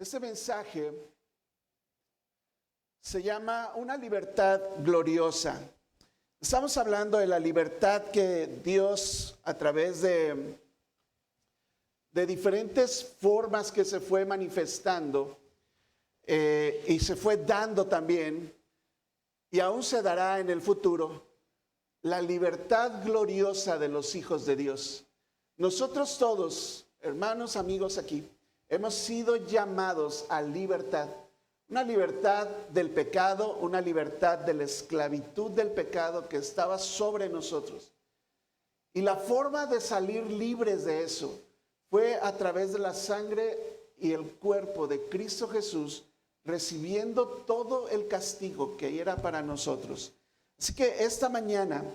Este mensaje se llama Una libertad gloriosa. Estamos hablando de la libertad que Dios, a través de diferentes formas que se fue manifestando y se fue dando también, y aún se dará en el futuro, la libertad gloriosa de los hijos de Dios. Nosotros todos, hermanos, amigos aquí, hemos sido llamados a libertad. Una libertad del pecado, una libertad de la esclavitud del pecado que estaba sobre nosotros. Y la forma de salir libres de eso fue a través de la sangre y el cuerpo de Cristo Jesús, recibiendo todo el castigo que era para nosotros. Así que esta mañana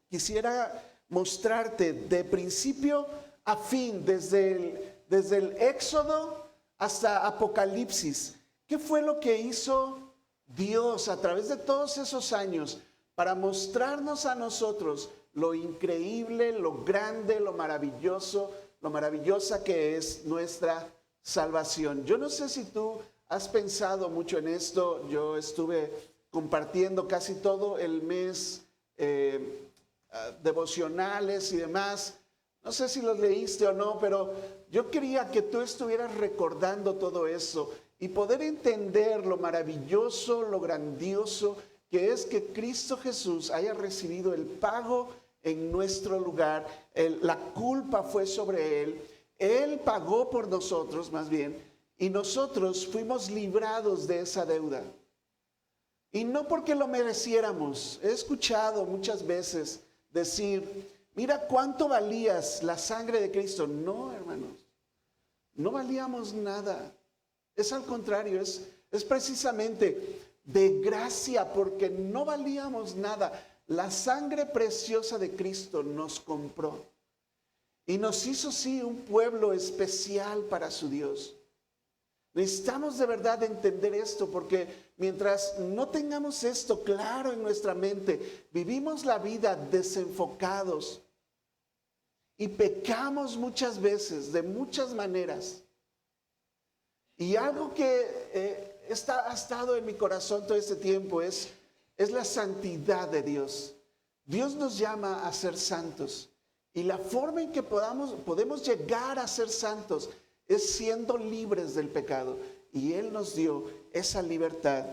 quisiera mostrarte de principio a fin, desde el Éxodo hasta Apocalipsis, ¿qué fue lo que hizo Dios a través de todos esos años para mostrarnos a nosotros lo increíble, lo grande, lo maravillosa que es nuestra salvación? Yo no sé si tú has pensado mucho en esto. Yo estuve compartiendo casi todo el mes devocionales y demás. No sé si los leíste o no, pero yo quería que tú estuvieras recordando todo eso y poder entender lo maravilloso, lo grandioso que es que Cristo Jesús haya recibido el pago en nuestro lugar. La culpa fue sobre Él. Él pagó por nosotros, más bien, y nosotros fuimos librados de esa deuda. Y no porque lo mereciéramos. He escuchado muchas veces decir: mira cuánto valías la sangre de Cristo. No, hermanos, no valíamos nada. Es al contrario, es precisamente de gracia, porque no valíamos nada. La sangre preciosa de Cristo nos compró y nos hizo, sí, un pueblo especial para su Dios. Necesitamos de verdad entender esto, porque mientras no tengamos esto claro en nuestra mente, vivimos la vida desenfocados y pecamos muchas veces, de muchas maneras. Y algo que ha estado en mi corazón todo este tiempo es la santidad de Dios. Dios nos llama a ser santos, y la forma en que podemos llegar a ser santos es siendo libres del pecado. Y Él nos dio esa libertad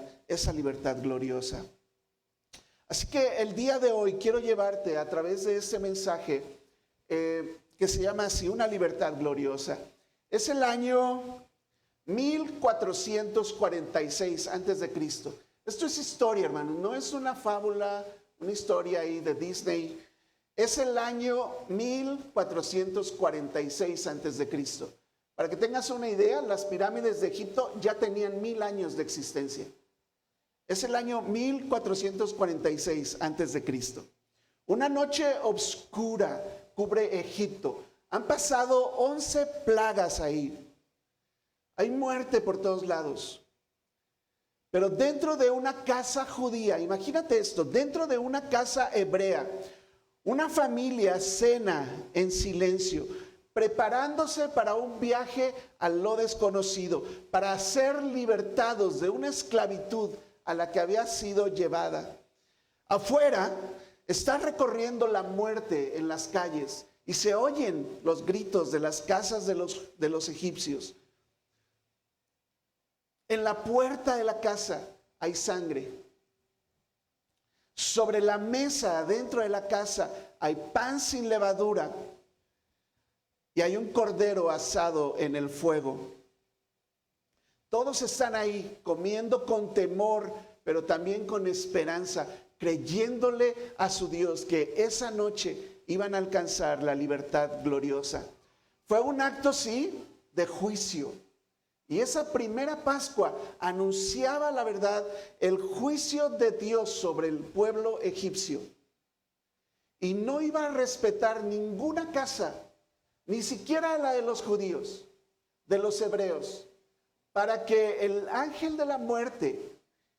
gloriosa. Así que el día de hoy quiero llevarte a través de este mensaje que se llama así, Una libertad gloriosa. Es el año 1446 antes de Cristo. Esto es historia, hermano, no es una fábula, una historia ahí de Disney. Es el año 1446 antes de Cristo. Para que tengas una idea, las pirámides de Egipto ya tenían 1000 años de existencia. Es el año 1446 antes de Cristo. Una noche oscura cubre Egipto. Han pasado 11 plagas ahí. Hay muerte por todos lados. Pero dentro de una casa judía, imagínate esto, dentro de una casa hebrea, una familia cena en silencio, preparándose para un viaje a lo desconocido, para ser libertados de una esclavitud a la que había sido llevada. Afuera está recorriendo la muerte en las calles y se oyen los gritos de las casas de los egipcios. En la puerta de la casa hay sangre. Sobre la mesa dentro de la casa hay pan sin levadura y hay un cordero asado en el fuego. Todos están ahí comiendo con temor, pero también con esperanza, creyéndole a su Dios que esa noche iban a alcanzar la libertad gloriosa. Fue un acto, sí, de juicio. Y esa primera Pascua anunciaba, la verdad, el juicio de Dios sobre el pueblo egipcio. Y no iba a respetar ninguna casa, ni siquiera la de los judíos, de los hebreos, para que el ángel de la muerte,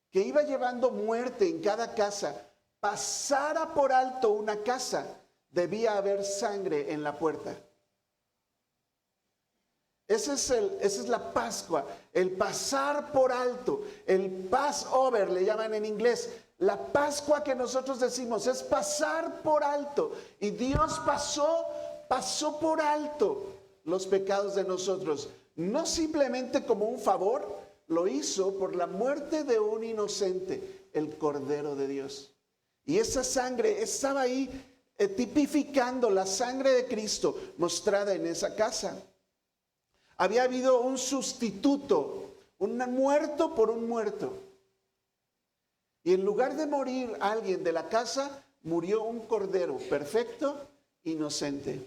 que iba llevando muerte en cada casa, pasara por alto una casa, debía haber sangre en la puerta. Esa es la Pascua, el pasar por alto, el Passover le llaman en inglés. La Pascua que nosotros decimos es pasar por alto. Y Dios pasó por alto los pecados de nosotros. No simplemente como un favor, lo hizo por la muerte de un inocente, el Cordero de Dios. Y esa sangre estaba ahí tipificando la sangre de Cristo mostrada en esa casa. Había habido un sustituto, un muerto por un muerto. Y en lugar de morir alguien de la casa, murió un cordero perfecto, inocente.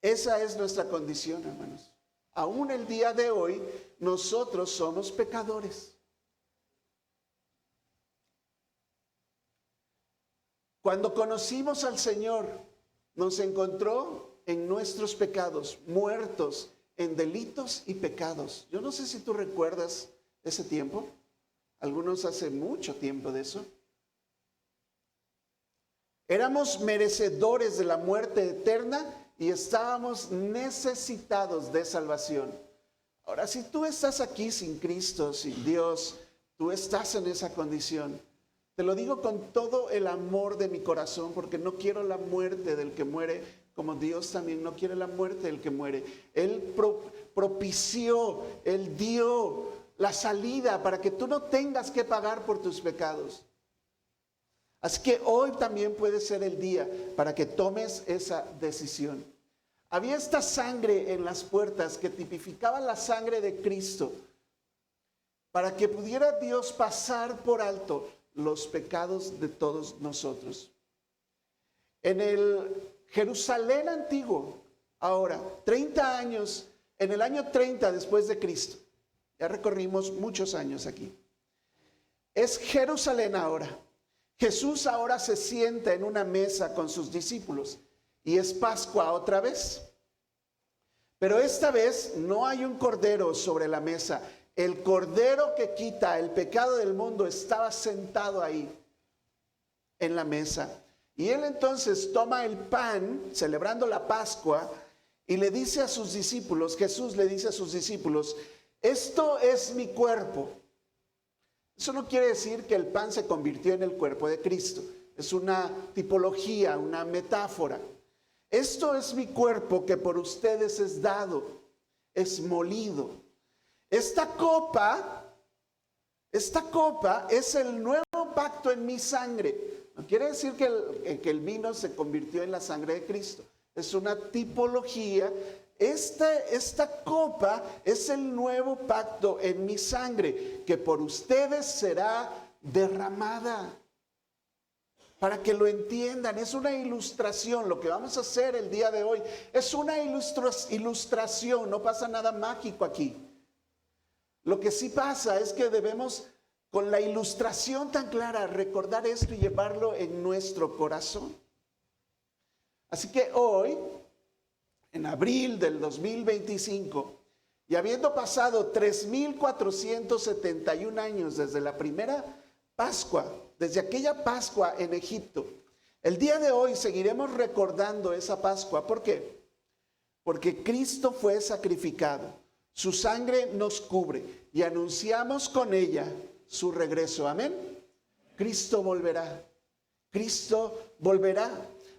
Esa es nuestra condición, hermanos. Aún el día de hoy, nosotros somos pecadores. Cuando conocimos al Señor, nos encontró en nuestros pecados, muertos en delitos y pecados. Yo no sé si tú recuerdas ese tiempo. Algunos hace mucho tiempo de eso. Éramos merecedores de la muerte eterna y estábamos necesitados de salvación. Ahora, si tú estás aquí sin Cristo, sin Dios, tú estás en esa condición. Te lo digo con todo el amor de mi corazón, porque no quiero la muerte del que muere, como Dios también no quiere la muerte del que muere. Él propició, Él dio la salida para que tú no tengas que pagar por tus pecados. Así que hoy también puede ser el día para que tomes esa decisión. Había esta sangre en las puertas que tipificaba la sangre de Cristo, para que pudiera Dios pasar por alto los pecados de todos nosotros. En el Jerusalén antiguo, ahora, 30 años, en el año 30 después de Cristo, ya recorrimos muchos años aquí. Es Jerusalén ahora. Jesús ahora se sienta en una mesa con sus discípulos y es Pascua otra vez. Pero esta vez no hay un cordero sobre la mesa. El cordero que quita el pecado del mundo estaba sentado ahí en la mesa. Y él entonces toma el pan, celebrando la Pascua, y le dice a sus discípulos, Jesús le dice a sus discípulos, esto es mi cuerpo. Eso no quiere decir que el pan se convirtió en el cuerpo de Cristo. Es una tipología, una metáfora. Esto es mi cuerpo que por ustedes es dado, es molido. Esta copa es el nuevo pacto en mi sangre. No quiere decir que el vino se convirtió en la sangre de Cristo. Es una tipología. Esta copa es el nuevo pacto en mi sangre, que por ustedes será derramada. Para que lo entiendan, es una ilustración. Lo que vamos a hacer el día de hoy es una ilustración, no pasa nada mágico aquí. Lo que sí pasa es que debemos, con la ilustración tan clara, recordar esto y llevarlo en nuestro corazón. Así que hoy, en abril del 2025, y habiendo pasado 3,471 años desde la primera Pascua, desde aquella Pascua en Egipto, el día de hoy seguiremos recordando esa Pascua. ¿Por qué? Porque Cristo fue sacrificado, su sangre nos cubre y anunciamos con ella su regreso. Amén. Cristo volverá. Cristo volverá.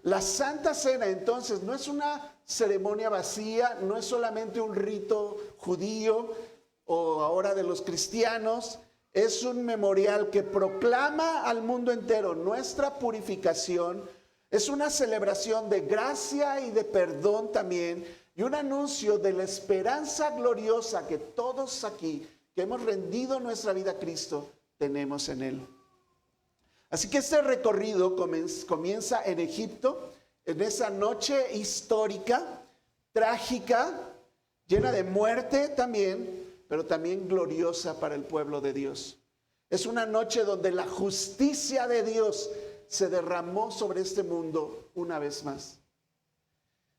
La Santa Cena entonces no es una ceremonia vacía, no es solamente un rito judío o ahora de los cristianos. Es un memorial que proclama al mundo entero nuestra purificación. Es una celebración de gracia y de perdón también, y un anuncio de la esperanza gloriosa que todos aquí, que hemos rendido nuestra vida a Cristo, tenemos en Él. Así que este recorrido comienza en Egipto, en esa noche histórica, trágica, llena de muerte también, pero también gloriosa para el pueblo de Dios. Es una noche donde la justicia de Dios se derramó sobre este mundo una vez más.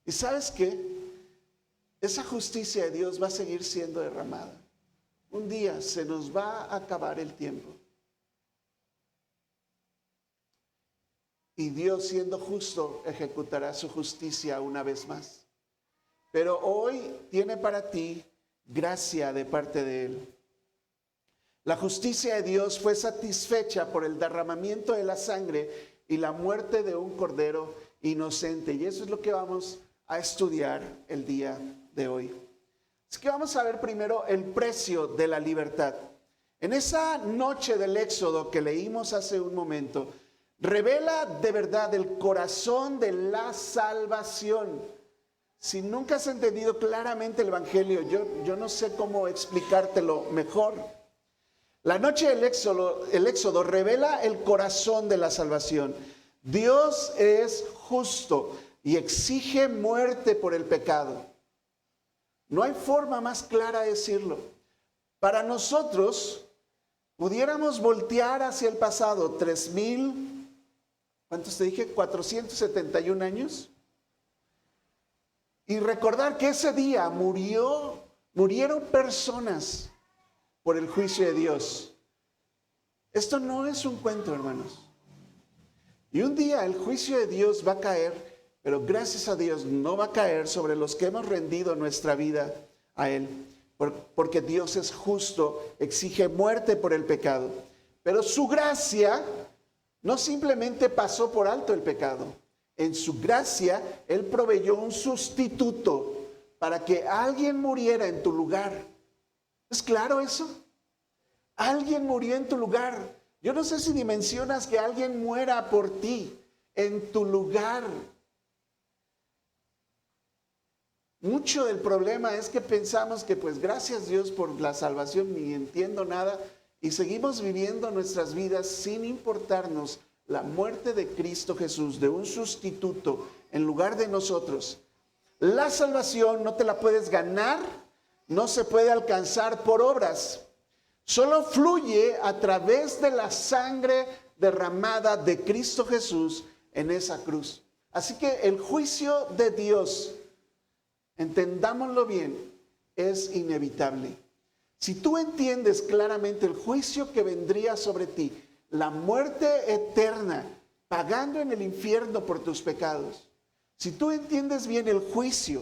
¿Y sabes qué? Esa justicia de Dios va a seguir siendo derramada. Un día se nos va a acabar el tiempo. Y Dios, siendo justo, ejecutará su justicia una vez más. pero hoy tiene para ti gracia de parte de Él. La justicia de Dios fue satisfecha por el derramamiento de la sangre y la muerte de un cordero inocente. Y eso es lo que vamos a estudiar el día de hoy. Así que vamos a ver primero el precio de la libertad. En esa noche del Éxodo que leímos hace un momento, revela de verdad el corazón de la salvación. Si nunca has entendido claramente el Evangelio, yo no sé cómo explicártelo mejor. La noche del Éxodo revela el corazón de la salvación. Dios es justo y exige muerte por el pecado. No hay forma más clara de decirlo. Para nosotros, pudiéramos voltear hacia el pasado 3,000, ¿cuántos te dije? 471 años. Y recordar que ese día murieron personas por el juicio de Dios. Esto no es un cuento, hermanos. Y un día el juicio de Dios va a caer, pero gracias a Dios no va a caer sobre los que hemos rendido nuestra vida a Él. Porque Dios es justo, exige muerte por el pecado. Pero su gracia no simplemente pasó por alto el pecado. En su gracia, Él proveyó un sustituto para que alguien muriera en tu lugar. ¿Es claro eso? Alguien murió en tu lugar. Yo no sé si dimensionas que alguien muera por ti, en tu lugar. Mucho del problema es que pensamos que pues gracias Dios por la salvación, ni entiendo nada, y seguimos viviendo nuestras vidas sin importarnos la muerte de Cristo Jesús, de un sustituto en lugar de nosotros. La salvación no te la puedes ganar, no se puede alcanzar por obras. Solo fluye a través de la sangre derramada de Cristo Jesús en esa cruz. Así que el juicio de Dios, entendámoslo bien, es inevitable. Si tú entiendes claramente el juicio que vendría sobre ti, la muerte eterna, pagando en el infierno por tus pecados, si tú entiendes bien el juicio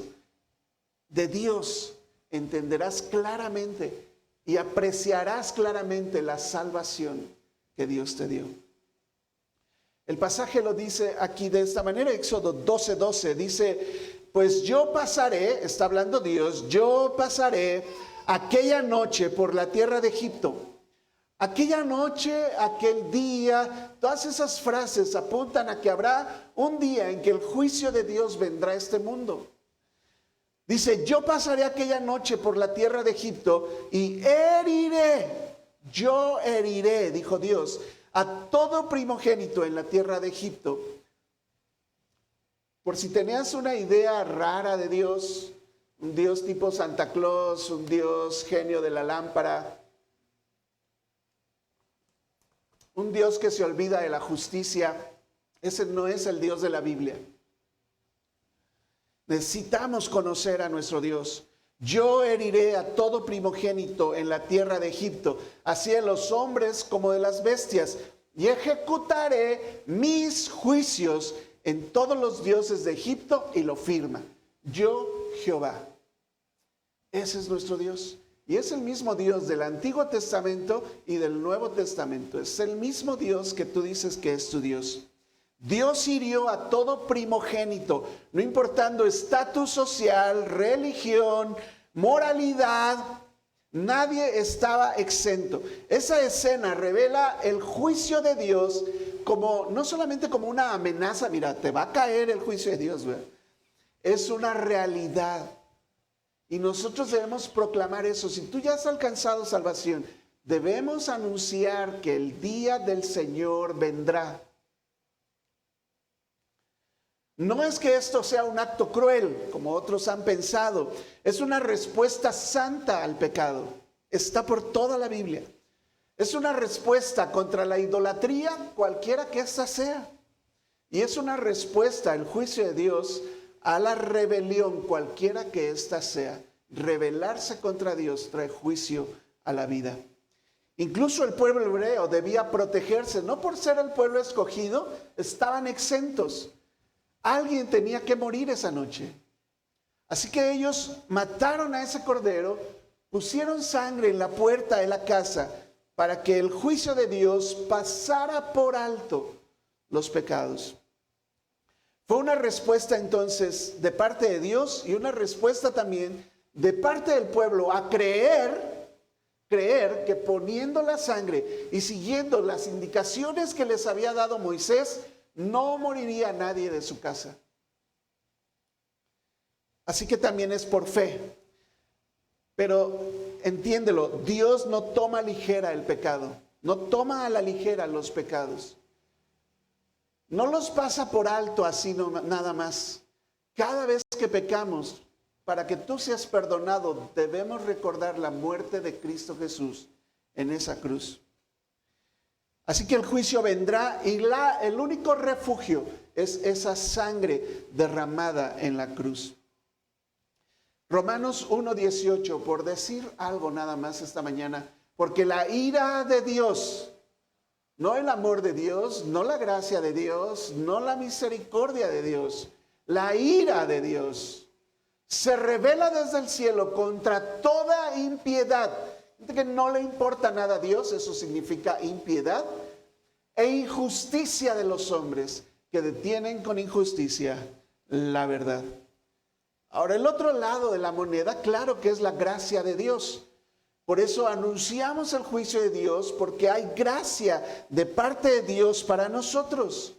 de Dios, entenderás claramente y apreciarás claramente la salvación que Dios te dio. El pasaje lo dice aquí de esta manera, Éxodo 12:12, dice: pues yo pasaré, está hablando Dios, yo pasaré aquella noche por la tierra de Egipto. Aquella noche, aquel día, todas esas frases apuntan a que habrá un día en que el juicio de Dios vendrá a este mundo. Dice: yo pasaré aquella noche por la tierra de Egipto y yo heriré, dijo Dios, a todo primogénito en la tierra de Egipto. Por si tenías una idea rara de Dios, un Dios tipo Santa Claus, un Dios genio de la lámpara, un Dios que se olvida de la justicia, ese no es el Dios de la Biblia. Necesitamos conocer a nuestro Dios. Yo heriré a todo primogénito en la tierra de Egipto, así de los hombres como de las bestias, y ejecutaré mis juicios en todos los dioses de Egipto, y lo firma. Yo, Jehová. Ese es nuestro Dios. Y es el mismo Dios del Antiguo Testamento y del Nuevo Testamento. Es el mismo Dios que tú dices que es tu Dios. Dios hirió a todo primogénito, no importando estatus social, religión, moralidad. Nadie estaba exento. Esa escena revela el juicio de Dios como, no solamente como una amenaza, mira, te va a caer el juicio de Dios, ¿verdad? Es una realidad. Y nosotros debemos proclamar eso. Si tú ya has alcanzado salvación, debemos anunciar que el día del Señor vendrá. No es que esto sea un acto cruel, como otros han pensado. Es una respuesta santa al pecado. Está por toda la Biblia. Es una respuesta contra la idolatría, cualquiera que ésta sea. Y es una respuesta, el juicio de Dios, a la rebelión, cualquiera que ésta sea. Rebelarse contra Dios trae juicio a la vida. Incluso el pueblo hebreo debía protegerse, no por ser el pueblo escogido, estaban exentos. Alguien tenía que morir esa noche. Así que ellos mataron a ese cordero, pusieron sangre en la puerta de la casa para que el juicio de Dios pasara por alto los pecados. Fue una respuesta entonces de parte de Dios y una respuesta también de parte del pueblo a creer que poniendo la sangre y siguiendo las indicaciones que les había dado Moisés, no moriría nadie de su casa. Así que también es por fe. Pero entiéndelo, Dios no toma a ligera el pecado, no toma a la ligera los pecados. No los pasa por alto así nada más. Cada vez que pecamos, para que tú seas perdonado, debemos recordar la muerte de Cristo Jesús en esa cruz. Así que el juicio vendrá y el único refugio es esa sangre derramada en la cruz. Romanos 1:18, por decir algo nada más esta mañana, porque la ira de Dios, no el amor de Dios, no la gracia de Dios, no la misericordia de Dios, la ira de Dios se revela desde el cielo contra toda impiedad. Que no le importa nada a Dios, eso significa impiedad, e injusticia de los hombres que detienen con injusticia la verdad. Ahora, el otro lado de la moneda, claro que es la gracia de Dios. Por eso anunciamos el juicio de Dios, porque hay gracia de parte de Dios para nosotros.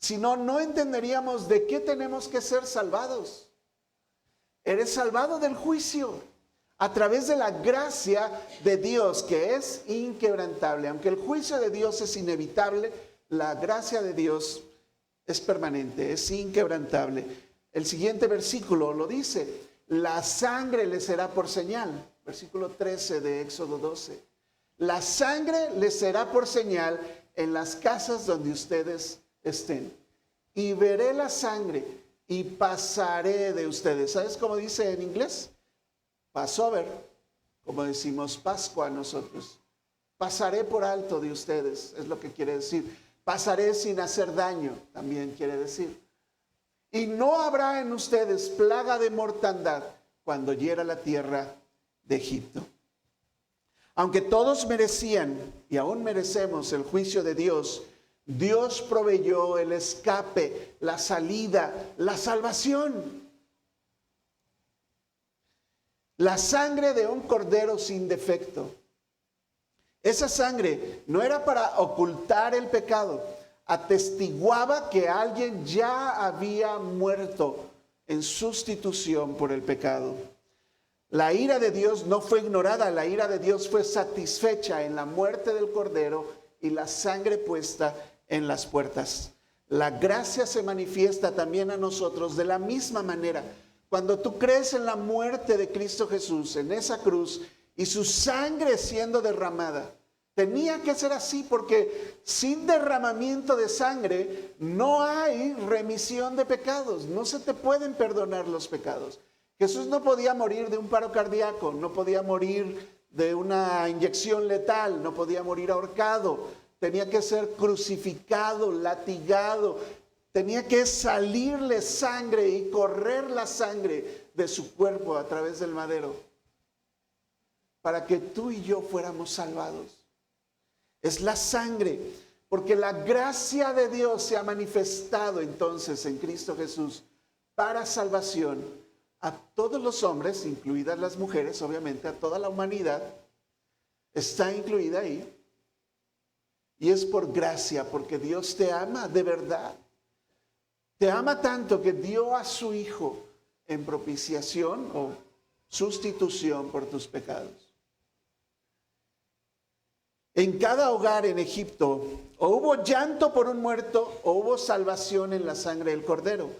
Si no, no entenderíamos de qué tenemos que ser salvados. Eres salvado del juicio a través de la gracia de Dios, que es inquebrantable. Aunque el juicio de Dios es inevitable, la gracia de Dios es permanente, es inquebrantable. El siguiente versículo lo dice: la sangre les será por señal. Versículo 13 de Éxodo 12. La sangre les será por señal en las casas donde ustedes estén. Y veré la sangre y pasaré de ustedes. ¿Sabes cómo dice en inglés? Passover, como decimos Pascua nosotros. Pasaré por alto de ustedes, es lo que quiere decir. Pasaré sin hacer daño, también quiere decir. Y no habrá en ustedes plaga de mortandad cuando hiera la tierra de Egipto. Aunque todos merecían y aún merecemos el juicio de Dios, Dios proveyó el escape, la salida, la salvación. La sangre de un cordero sin defecto. Esa sangre no era para ocultar el pecado, atestiguaba que alguien ya había muerto en sustitución por el pecado. La ira de Dios no fue ignorada, la ira de Dios fue satisfecha en la muerte del cordero y la sangre puesta en las puertas. La gracia se manifiesta también a nosotros de la misma manera. Cuando tú crees en la muerte de Cristo Jesús, en esa cruz, y su sangre siendo derramada, tenía que ser así, porque sin derramamiento de sangre no hay remisión de pecados, no se te pueden perdonar los pecados. Jesús no podía morir de un paro cardíaco, no podía morir de una inyección letal, no podía morir ahorcado, tenía que ser crucificado, latigado, tenía que salirle sangre y correr la sangre de su cuerpo a través del madero para que tú y yo fuéramos salvados. Es la sangre, porque la gracia de Dios se ha manifestado entonces en Cristo Jesús para salvación a todos los hombres, incluidas las mujeres, obviamente a toda la humanidad, está incluida ahí. Y es por gracia, porque Dios te ama de verdad. Te ama tanto que dio a su Hijo en propiciación o sustitución por tus pecados. En cada hogar en Egipto o hubo llanto por un muerto o hubo salvación en la sangre del cordero.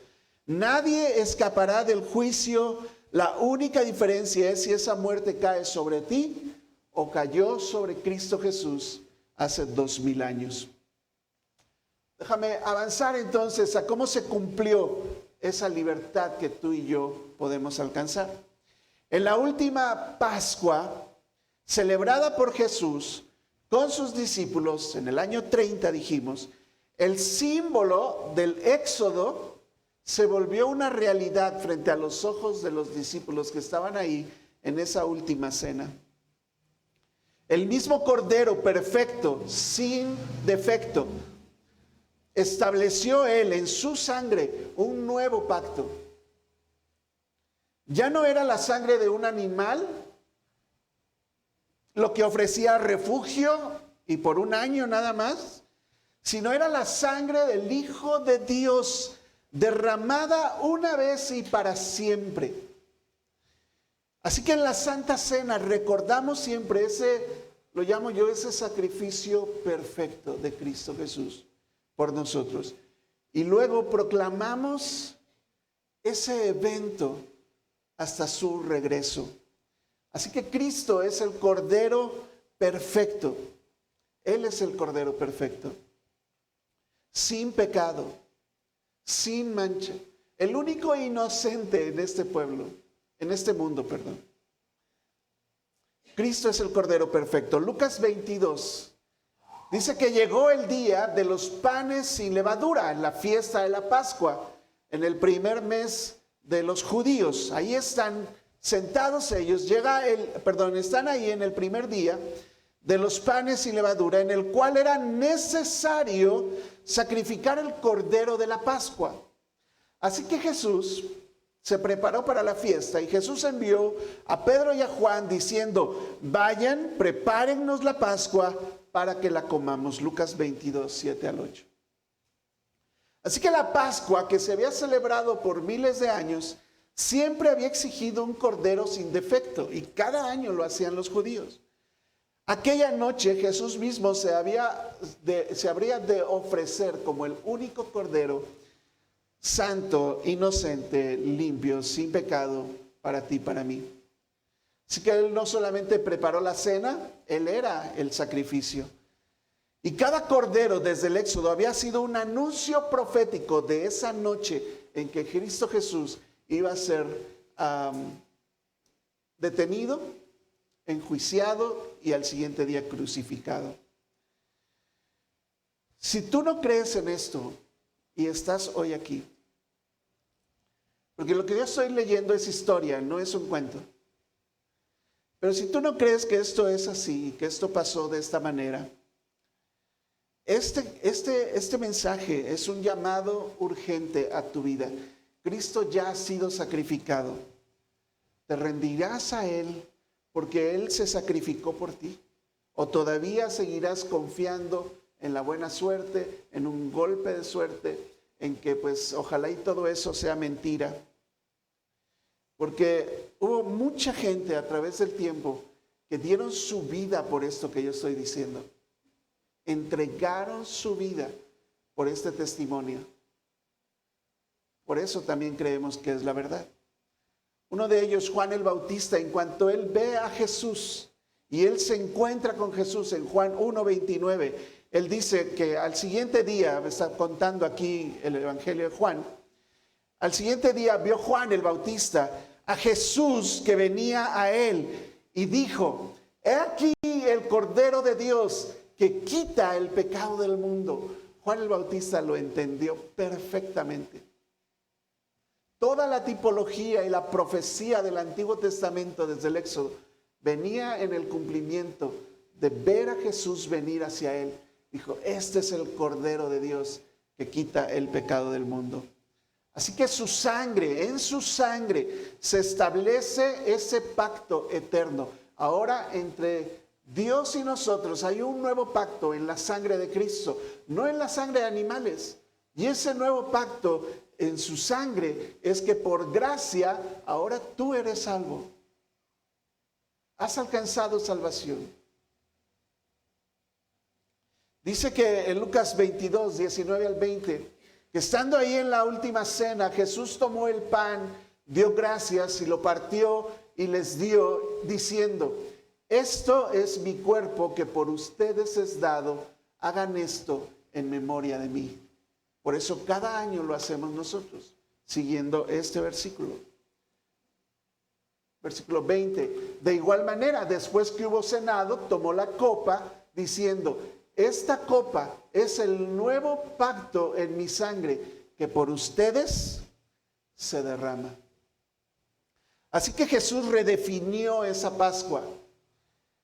Nadie escapará del juicio. La única diferencia es si esa muerte cae sobre ti o cayó sobre Cristo Jesús hace 2000 años. Déjame avanzar entonces a cómo se cumplió esa libertad que tú y yo podemos alcanzar. En la última Pascua, celebrada por Jesús con sus discípulos en el año 30, dijimos, el símbolo del éxodo se volvió una realidad frente a los ojos de los discípulos que estaban ahí en esa última cena. El mismo Cordero perfecto, sin defecto, estableció Él en su sangre un nuevo pacto. Ya no era la sangre de un animal lo que ofrecía refugio y por un año nada más, sino era la sangre del Hijo de Dios derramada una vez y para siempre. Así que en la Santa Cena recordamos siempre lo llamo yo, ese sacrificio perfecto de Cristo Jesús por nosotros. Y luego proclamamos ese evento hasta su regreso. Así que Cristo es el Cordero perfecto. Él es el Cordero perfecto. Sin pecado, sin mancha. El único inocente en este pueblo, en este mundo, perdón. Cristo es el Cordero perfecto. Lucas 22 dice que llegó el día de los panes sin levadura, en la fiesta de la Pascua, en el primer mes de los judíos. Ahí están sentados ellos, están ahí en el primer día de los panes sin levadura, en el cual era necesario sacrificar el cordero de la Pascua. Así que Jesús se preparó para la fiesta y Jesús envió a Pedro y a Juan diciendo: vayan, prepárennos la Pascua para que la comamos. Lucas 22, 7 al 8. Así que la Pascua, que se había celebrado por miles de años, siempre había exigido un cordero sin defecto y cada año lo hacían los judíos. Aquella noche Jesús mismo se habría de ofrecer como el único cordero santo, inocente, limpio, sin pecado para ti, para mí. Así que Él no solamente preparó la cena, Él era el sacrificio. Y cada cordero desde el Éxodo había sido un anuncio profético de esa noche en que Cristo Jesús iba a ser detenido, enjuiciado y al siguiente día crucificado. Si tú no crees en esto y estás hoy aquí, porque lo que yo estoy leyendo es historia, no es un cuento. Pero si tú no crees que esto es así, que esto pasó de esta manera, este mensaje es un llamado urgente a tu vida. Cristo ya ha sido sacrificado. ¿Te rendirás a Él porque Él se sacrificó por ti? ¿O todavía seguirás confiando en la buena suerte, en un golpe de suerte, en que pues ojalá y todo eso sea mentira? Porque hubo mucha gente a través del tiempo que dieron su vida por esto que yo estoy diciendo. Entregaron su vida por este testimonio. Por eso también creemos que es la verdad. Uno de ellos, Juan el Bautista, en cuanto él ve a Jesús y él se encuentra con Jesús en Juan 1:29, él dice que al siguiente día, me está contando aquí el Evangelio de Juan, al siguiente día vio Juan el Bautista a Jesús que venía a él y dijo: he aquí el Cordero de Dios que quita el pecado del mundo. Juan el Bautista lo entendió perfectamente. Toda la tipología y la profecía del Antiguo Testamento desde el Éxodo venía en el cumplimiento de ver a Jesús venir hacia él. Dijo: este es el Cordero de Dios que quita el pecado del mundo. Así que en su sangre se establece ese pacto eterno. Ahora entre Dios y nosotros hay un nuevo pacto en la sangre de Cristo, no en la sangre de animales. Y ese nuevo pacto en su sangre es que por gracia ahora tú eres salvo. Has alcanzado salvación. Dice que en Lucas 22, 19 al 20, que estando ahí en la última cena, Jesús tomó el pan, dio gracias y lo partió y les dio, diciendo: esto es mi cuerpo que por ustedes es dado, hagan esto en memoria de mí. Por eso cada año lo hacemos nosotros, siguiendo este versículo. Versículo 20. De igual manera, después que hubo cenado, tomó la copa, diciendo: esta copa es el nuevo pacto en mi sangre, que por ustedes se derrama. Así que Jesús redefinió esa Pascua.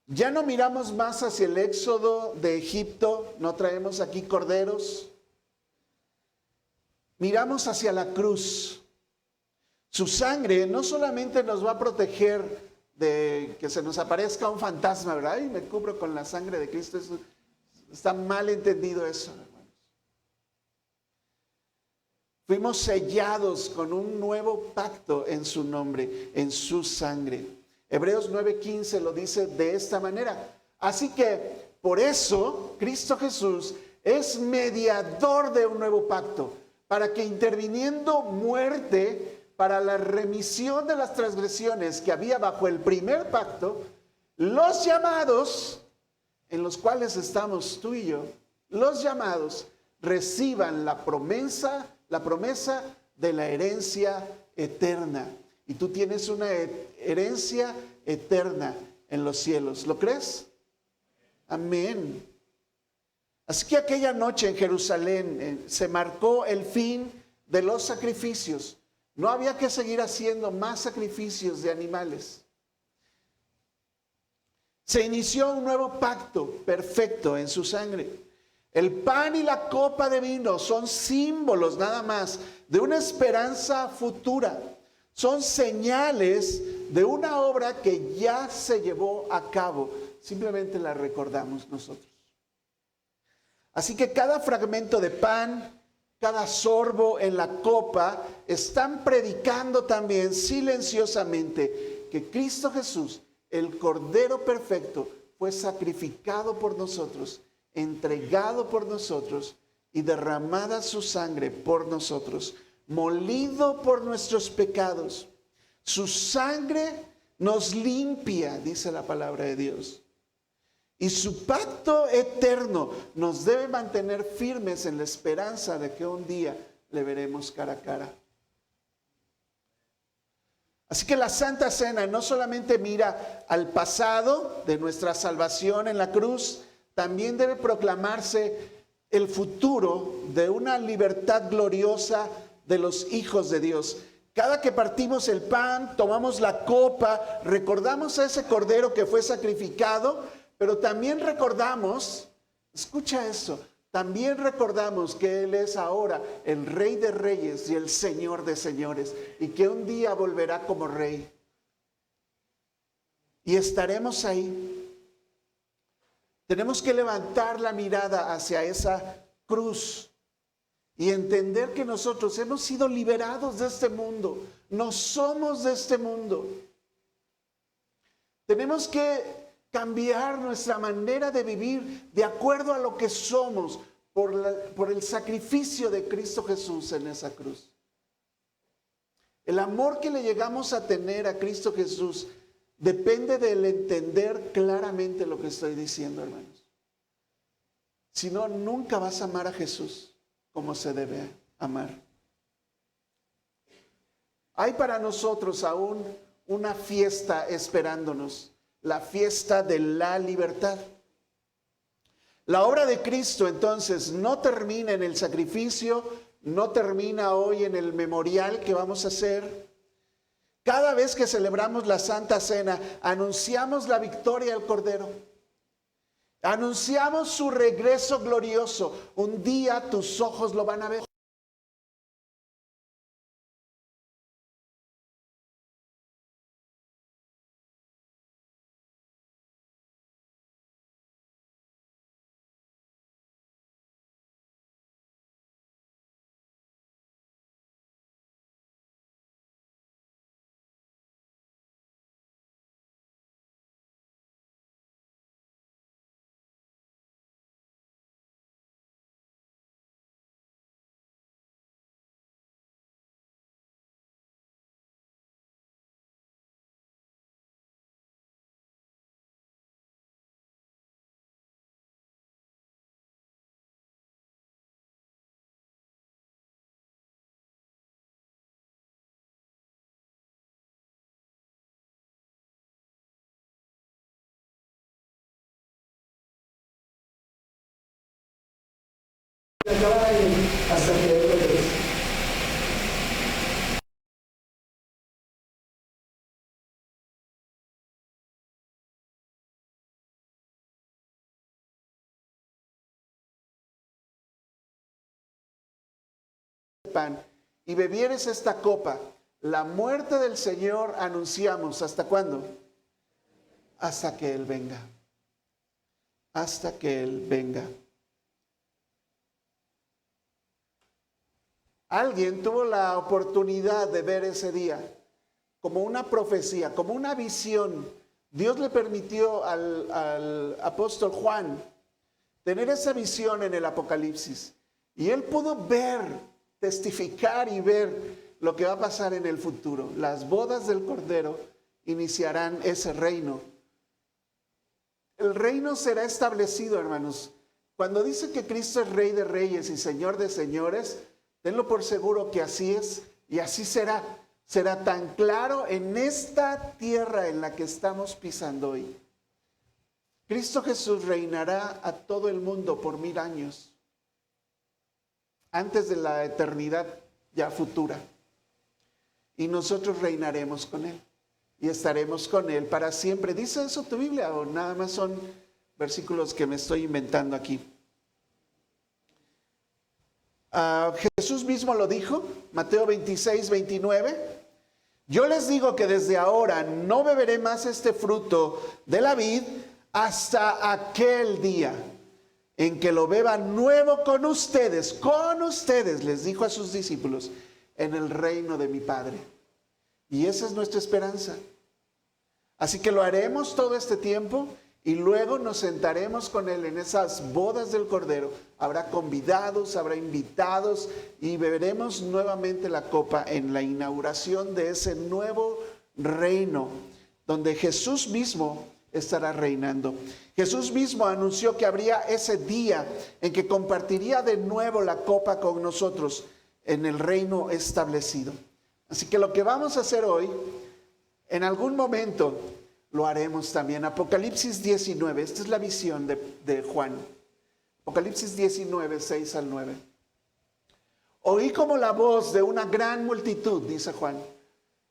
Ya no miramos más hacia el éxodo de Egipto, no traemos aquí corderos. Miramos hacia la cruz. Su sangre no solamente nos va a proteger de que se nos aparezca un fantasma, ¿verdad? Y me cubro con la sangre de Cristo. Eso, está mal entendido eso, hermanos. Fuimos sellados con un nuevo pacto en su nombre, en su sangre. Hebreos 9:15 lo dice de esta manera. Así que por eso Cristo Jesús es mediador de un nuevo pacto, para que interviniendo muerte para la remisión de las transgresiones que había bajo el primer pacto, los llamados, en los cuales estamos tú y yo, los llamados reciban la promesa de la herencia eterna. Y tú tienes una herencia eterna en los cielos. ¿Lo crees? Amén. Así que aquella noche en Jerusalén se marcó el fin de los sacrificios. No había que seguir haciendo más sacrificios de animales. Se inició un nuevo pacto perfecto en su sangre. El pan y la copa de vino son símbolos nada más de una esperanza futura. Son señales de una obra que ya se llevó a cabo. Simplemente la recordamos nosotros. Así que cada fragmento de pan, cada sorbo en la copa, están predicando también silenciosamente que Cristo Jesús, el Cordero perfecto, fue sacrificado por nosotros, entregado por nosotros y derramada su sangre por nosotros, molido por nuestros pecados. Su sangre nos limpia, dice la palabra de Dios. Y su pacto eterno nos debe mantener firmes en la esperanza de que un día le veremos cara a cara. Así que la Santa Cena no solamente mira al pasado de nuestra salvación en la cruz, también debe proclamarse el futuro de una libertad gloriosa de los hijos de Dios. Cada que partimos el pan, tomamos la copa, recordamos a ese cordero que fue sacrificado, pero también recordamos, escucha eso, también recordamos que Él es ahora el Rey de Reyes y el Señor de Señores, y que un día volverá como Rey. Y estaremos ahí. Tenemos que levantar la mirada hacia esa cruz y entender que nosotros hemos sido liberados de este mundo. No somos de este mundo. Tenemos que cambiar nuestra manera de vivir de acuerdo a lo que somos por el sacrificio de Cristo Jesús en esa cruz. El amor que le llegamos a tener a Cristo Jesús depende del entender claramente lo que estoy diciendo, hermanos. Si no, nunca vas a amar a Jesús como se debe amar. Hay para nosotros aún una fiesta esperándonos. La fiesta de la libertad. La obra de Cristo entonces no termina en el sacrificio, no termina hoy en el memorial que vamos a hacer. Cada vez que celebramos la Santa Cena, anunciamos la victoria del Cordero. Anunciamos su regreso glorioso. Un día tus ojos lo van a ver. Hasta que pan y bebieres esta copa, la muerte del Señor anunciamos. ¿Hasta cuándo? Hasta que Él venga. Hasta que Él venga. Alguien tuvo la oportunidad de ver ese día como una profecía, como una visión. Dios le permitió al apóstol Juan tener esa visión en el Apocalipsis. Y él pudo ver, testificar y ver lo que va a pasar en el futuro. Las bodas del Cordero iniciarán ese reino. El reino será establecido, hermanos. Cuando dice que Cristo es Rey de Reyes y Señor de Señores, tenlo por seguro que así es y así será. Será tan claro en esta tierra en la que estamos pisando hoy. Cristo Jesús reinará a todo el mundo por 1000 años, antes de la eternidad ya futura. Y nosotros reinaremos con Él y estaremos con Él para siempre. ¿Dice eso tu Biblia o nada más son versículos que me estoy inventando aquí? Jesús mismo lo dijo, Mateo 26, 29. Yo les digo que desde ahora no beberé más este fruto de la vid hasta aquel día en que lo beba nuevo con ustedes, les dijo a sus discípulos, en el reino de mi Padre. Y esa es nuestra esperanza. Así que lo haremos todo este tiempo y luego nos sentaremos con Él en esas bodas del Cordero. Habrá convidados, habrá invitados y beberemos nuevamente la copa en la inauguración de ese nuevo reino donde Jesús mismo estará reinando. Jesús mismo anunció que habría ese día en que compartiría de nuevo la copa con nosotros en el reino establecido. Así que lo que vamos a hacer hoy, en algún momento lo haremos también. Apocalipsis 19, esta es la visión de Juan. Apocalipsis 19, 6 al 9. Oí como la voz de una gran multitud, dice Juan,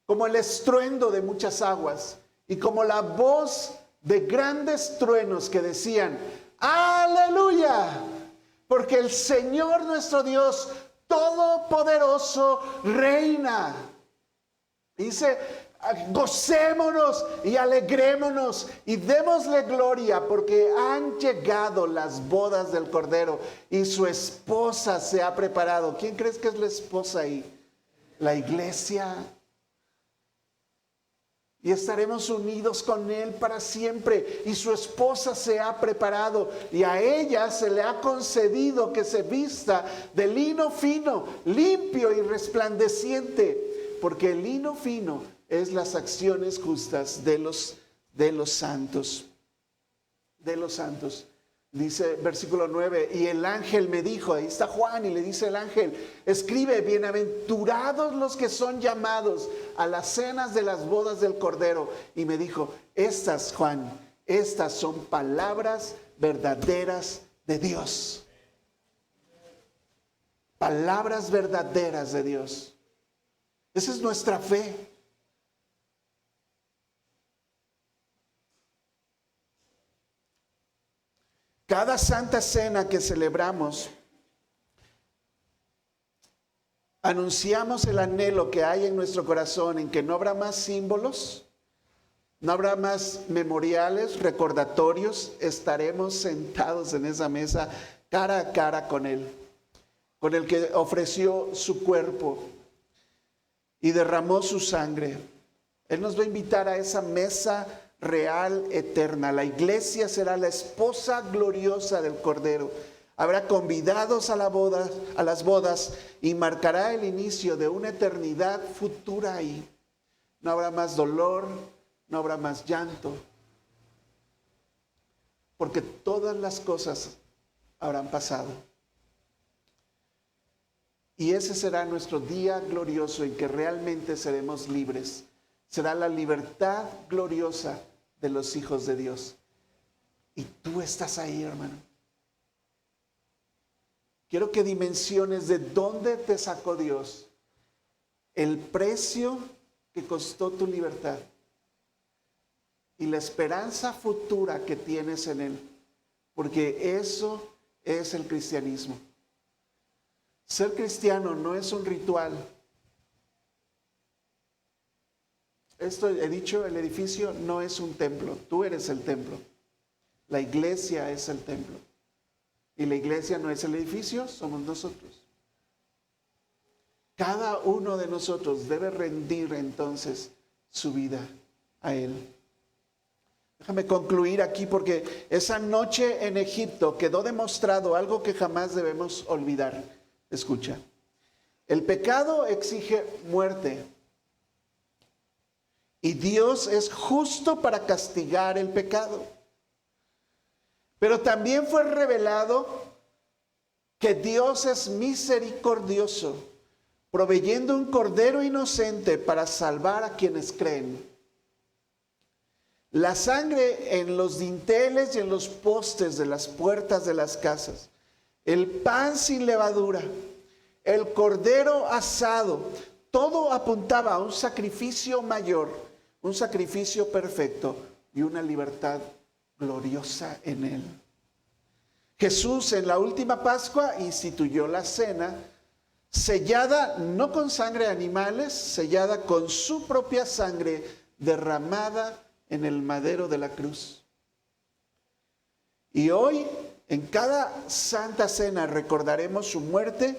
como el estruendo de muchas aguas y como la voz de grandes truenos que decían, ¡Aleluya! Porque el Señor nuestro Dios Todopoderoso reina. Dice, gocémonos y alegrémonos y démosle gloria porque han llegado las bodas del Cordero y su esposa se ha preparado. ¿Quién crees que es la esposa ahí? La iglesia. Y estaremos unidos con Él para siempre. Y su esposa se ha preparado. Y a ella se le ha concedido que se vista de lino fino, limpio y resplandeciente. Porque el lino fino es las acciones justas de los santos. De los santos. Dice versículo 9, y el ángel me dijo, ahí está Juan y le dice el ángel, escribe, bienaventurados los que son llamados a las cenas de las bodas del Cordero. Y me dijo, estas, Juan, estas son palabras verdaderas de Dios. Palabras verdaderas de Dios. Esa es nuestra fe. Cada santa cena que celebramos, anunciamos el anhelo que hay en nuestro corazón en que no habrá más símbolos, no habrá más memoriales, recordatorios. Estaremos sentados en esa mesa cara a cara con Él, con el que ofreció su cuerpo y derramó su sangre. Él nos va a invitar a esa mesa real, eterna. La iglesia será la esposa gloriosa del Cordero. Habrá convidados a las bodas y marcará el inicio de una eternidad futura ahí. No habrá más dolor, no habrá más llanto, porque todas las cosas habrán pasado. Y ese será nuestro día glorioso en que realmente seremos libres. Será la libertad gloriosa de los hijos de Dios. Y tú estás ahí, hermano. Quiero que dimensiones de dónde te sacó Dios, el precio que costó tu libertad y la esperanza futura que tienes en Él, porque eso es el cristianismo. Ser cristiano no es un ritual. Esto he dicho, el edificio no es un templo, tú eres el templo. La iglesia es el templo. Y la iglesia no es el edificio, somos nosotros. Cada uno de nosotros debe rendir entonces su vida a Él. Déjame concluir aquí porque esa noche en Egipto quedó demostrado algo que jamás debemos olvidar. Escucha, el pecado exige muerte y Dios es justo para castigar el pecado. Pero también fue revelado que Dios es misericordioso, proveyendo un cordero inocente para salvar a quienes creen. La sangre en los dinteles y en los postes de las puertas de las casas, el pan sin levadura, el cordero asado, todo apuntaba a un sacrificio mayor, un sacrificio perfecto y una libertad gloriosa en Él. Jesús en la última Pascua instituyó la cena, sellada no con sangre de animales, sellada con su propia sangre derramada en el madero de la cruz. Y hoy, en cada Santa Cena, recordaremos su muerte,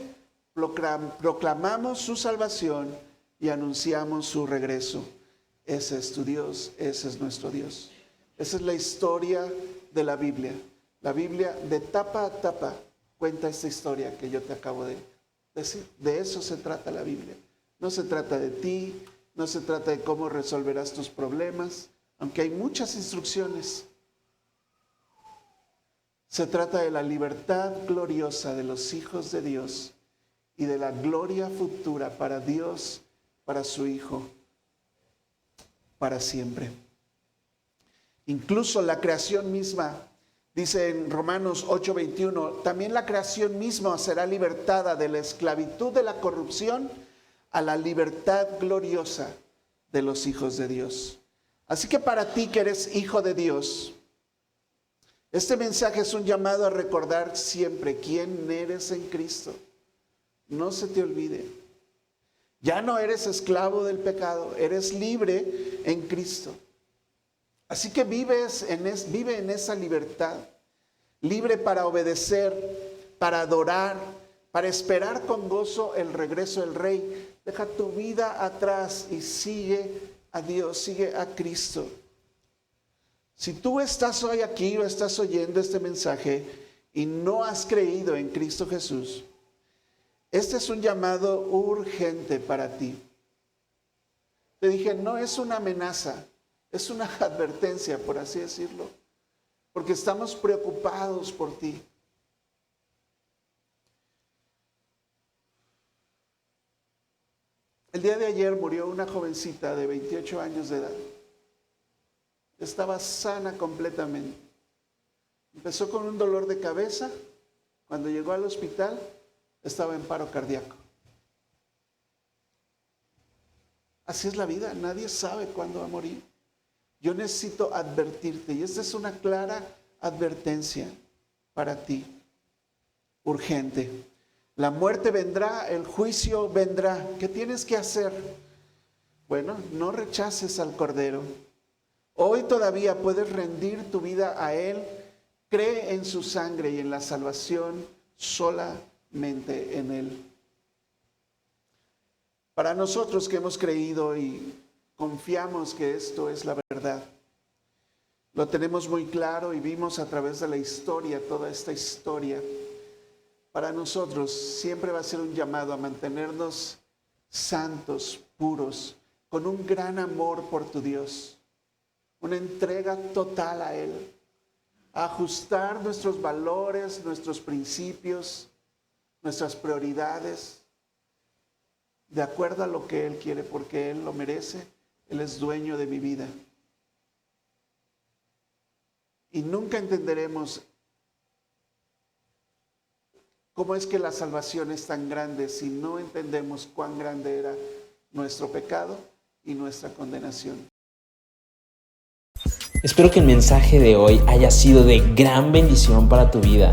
proclamamos su salvación y anunciamos su regreso. Ese es tu Dios, ese es nuestro Dios. Esa es la historia de la Biblia. La Biblia de tapa a tapa cuenta esta historia que yo te acabo de decir. De eso se trata la Biblia. No se trata de ti, no se trata de cómo resolverás tus problemas, aunque hay muchas instrucciones. Se trata de la libertad gloriosa de los hijos de Dios y de la gloria futura para Dios, para su Hijo, para siempre. Incluso la creación misma, dice en Romanos 8:21, también la creación misma será libertada de la esclavitud de la corrupción a la libertad gloriosa de los hijos de Dios. Así que para ti que eres hijo de Dios, este mensaje es un llamado a recordar siempre quién eres en Cristo. No se te olvide. Ya no eres esclavo del pecado, eres libre en Cristo. Así que vive en esa libertad, libre para obedecer, para adorar, para esperar con gozo el regreso del Rey. Deja tu vida atrás y sigue a Dios, sigue a Cristo. Si tú estás hoy aquí o estás oyendo este mensaje y no has creído en Cristo Jesús, este es un llamado urgente para ti. Te dije, no es una amenaza, es una advertencia, por así decirlo, porque estamos preocupados por ti. El día de ayer murió una jovencita de 28 años de edad. Estaba sana completamente. Empezó con un dolor de cabeza. Cuando llegó al hospital, estaba en paro cardíaco. Así es la vida, nadie sabe cuándo va a morir. Yo necesito advertirte, y esta es una clara advertencia para ti, urgente. La muerte vendrá, el juicio vendrá. ¿Qué tienes que hacer? Bueno, no rechaces al Cordero. Hoy todavía puedes rendir tu vida a Él. Cree en su sangre y en la salvación solamente en Él. Para nosotros que hemos creído y confiamos que esto es la verdad, lo tenemos muy claro y vimos a través de la historia, toda esta historia. Para nosotros siempre va a ser un llamado a mantenernos santos, puros, con un gran amor por tu Dios, una entrega total a Él, a ajustar nuestros valores, nuestros principios, nuestras prioridades, de acuerdo a lo que Él quiere, porque Él lo merece. Él es dueño de mi vida. Y nunca entenderemos cómo es que la salvación es tan grande si no entendemos cuán grande era nuestro pecado y nuestra condenación. Espero que el mensaje de hoy haya sido de gran bendición para tu vida.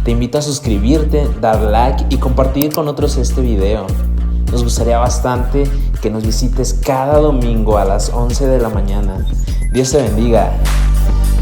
Te invito a suscribirte, dar like y compartir con otros este video. Nos gustaría bastante que nos visites cada domingo a las 11 de la mañana. Dios te bendiga.